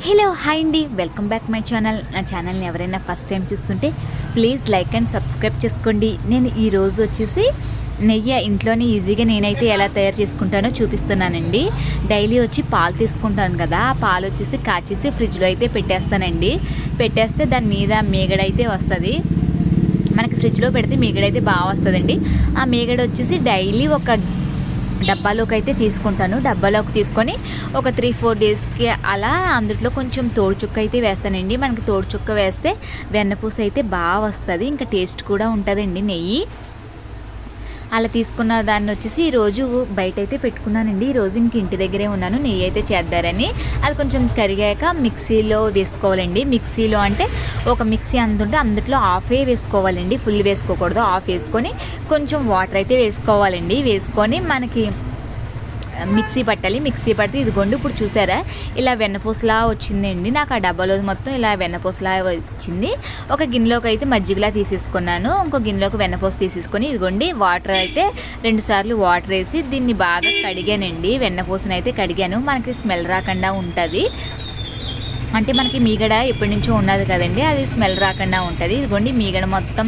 Hello hi అండి, welcome back my channel. నా ఛానల్ని ఎవరైనా ఫస్ట్ టైం చూస్తుంటే ప్లీజ్ లైక్ అండ్ సబ్స్క్రైబ్ చేసుకోండి. నేను ఈరోజు వచ్చేసి నెయ్యి ఇంట్లోనే ఈజీగా నేనైతే ఎలా తయారు చేసుకుంటానో చూపిస్తున్నానండి. డైలీ వచ్చి పాలు తీసుకుంటాను కదా, ఆ పాలు వచ్చేసి కాచేసి ఫ్రిడ్జ్లో అయితే పెట్టేస్తానండి. పెట్టేస్తే దాని మీద మీగడైతే వస్తుంది. మనకి ఫ్రిడ్జ్లో పెడితే మీగడైతే బాగా వస్తుందండి. ఆ మీగడ వచ్చేసి డైలీ ఒక డబ్బాలోకి అయితే తీసుకుంటాను. డబ్బాలోకి తీసుకొని ఒక 3-4 డేస్కి అలా అందులో కొంచెం తోడుచుక్క అయితే వేస్తానండి. మనకి తోడుచుక్క వేస్తే వెన్నపూస అయితే బాగా వస్తుంది, ఇంకా టేస్ట్ కూడా ఉంటుందండి నెయ్యి. అలా తీసుకున్న దాన్ని వచ్చేసి ఈరోజు బయట అయితే పెట్టుకున్నానండి. ఈరోజు ఇంక ఇంటి దగ్గరే ఉన్నాను, నెయ్యి అయితే చేద్దారని. అది కొంచెం కరిగాక మిక్సీలో వేసుకోవాలండి. మిక్సీలో అంటే ఒక మిక్సీ అందుంటే అందులో హాఫే వేసుకోవాలండి, ఫుల్ వేసుకోకూడదు. హాఫ్ వేసుకొని కొంచెం వాటర్ అయితే వేసుకోవాలండి. వేసుకొని మనకి మిక్సీ పట్టాలి. మిక్సీ పడితే ఇదిగోండి ఇప్పుడు చూసారా ఇలా వెన్నపూసలా వచ్చిందండి. నాకు ఆ డబ్బాలో మొత్తం ఇలా వెన్నపూసలా వచ్చింది. ఒక గిన్నెలోకి అయితే మజ్జిగలా తీసేసుకున్నాను. ఇంకో గిన్నెలోకి వెన్నపూస తీసేసుకొని ఇదిగోండి వాటర్ అయితే 2 సార్లు వాటర్ వేసి దీన్ని బాగా కడిగానండి. వెన్నపూసను అయితే కడిగాను, మనకి స్మెల్ రాకుండా ఉంటుంది. అంటే మనకి మీగడ ఎప్పటి నుంచో ఉన్నది కదండి, అది స్మెల్ రాకుండా ఉంటుంది. ఇదిగోండి మీగడ మొత్తం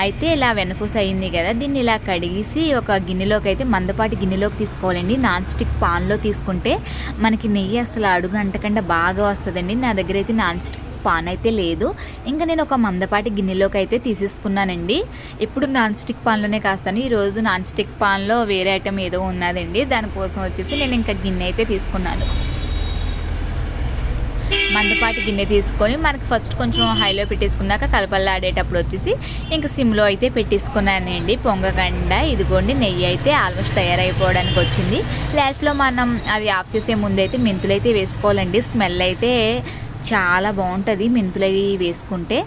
అయితే ఇలా వెన్నపూస అయింది కదా, దీన్ని ఇలా కడిగేసి ఒక గిన్నెలోకి అయితే మందపాటి గిన్నెలోకి తీసుకోవాలండి. నాన్ స్టిక్ పాన్లో తీసుకుంటే మనకి నెయ్యి అసలు అడుగు అంటకుండా బాగా వస్తుందండి. నా దగ్గర అయితే నాన్ స్టిక్ పాన్ అయితే లేదు. ఇంకా నేను ఒక మందపాటి గిన్నెలోకి అయితే తీసేసుకున్నానండి. ఎప్పుడు నాన్ స్టిక్ పాన్లోనే కాస్తాను. ఈరోజు నాన్ స్టిక్ పాన్లో వేరే ఐటెం ఏదో ఉన్నదండి, దానికోసం వచ్చేసి నేను ఇంకా గిన్నె అయితే తీసుకున్నాను. మందపాటి గిన్నె తీసుకొని మనకి ఫస్ట్ కొంచెం హైలో పెట్టేసుకున్నాక కలపల్లాడేటప్పుడు వచ్చేసి ఇంకా సిమ్లో అయితే పెట్టేసుకున్నానండి పొంగకుండా. ఇదిగోండి నెయ్యి అయితే ఆల్మోస్ట్ తయారైపోవడానికి వచ్చింది. లాస్ట్లో మనం అది ఆఫ్ చేసే ముందు అయితే మెంతులు అయితే వేసుకోవాలండి. స్మెల్ అయితే చాలా బాగుంటుంది మెంతులు అవి వేసుకుంటే.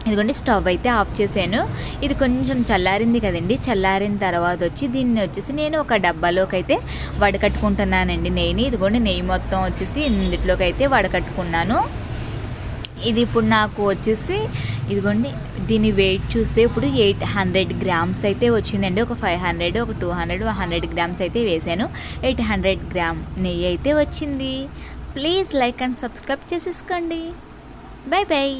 ఇదిగోండి స్టవ్ అయితే ఆఫ్ చేశాను. ఇది కొంచెం చల్లారింది కదండి. చల్లారిన తర్వాత వచ్చి దీన్ని వచ్చేసి నేను ఒక డబ్బాలోకి అయితే వడకట్టుకుంటున్నానండి నెయ్యిని. ఇదిగోండి నెయ్యి మొత్తం వచ్చేసి ఇందులోకి అయితే వడకట్టుకున్నాను. ఇది ఇప్పుడు నాకు వచ్చేసి ఇదిగోండి దీని వెయిట్ చూస్తే ఇప్పుడు 800 గ్రామ్స్ అయితే వచ్చిందండి. ఒక 500, ఒక 200, 100 గ్రామ్స్ అయితే వేసాను. 800 గ్రామ్ నెయ్యి అయితే వచ్చింది. ప్లీజ్ లైక్ అండ్ సబ్స్క్రైబ్ చేసేసుకోండి. By by.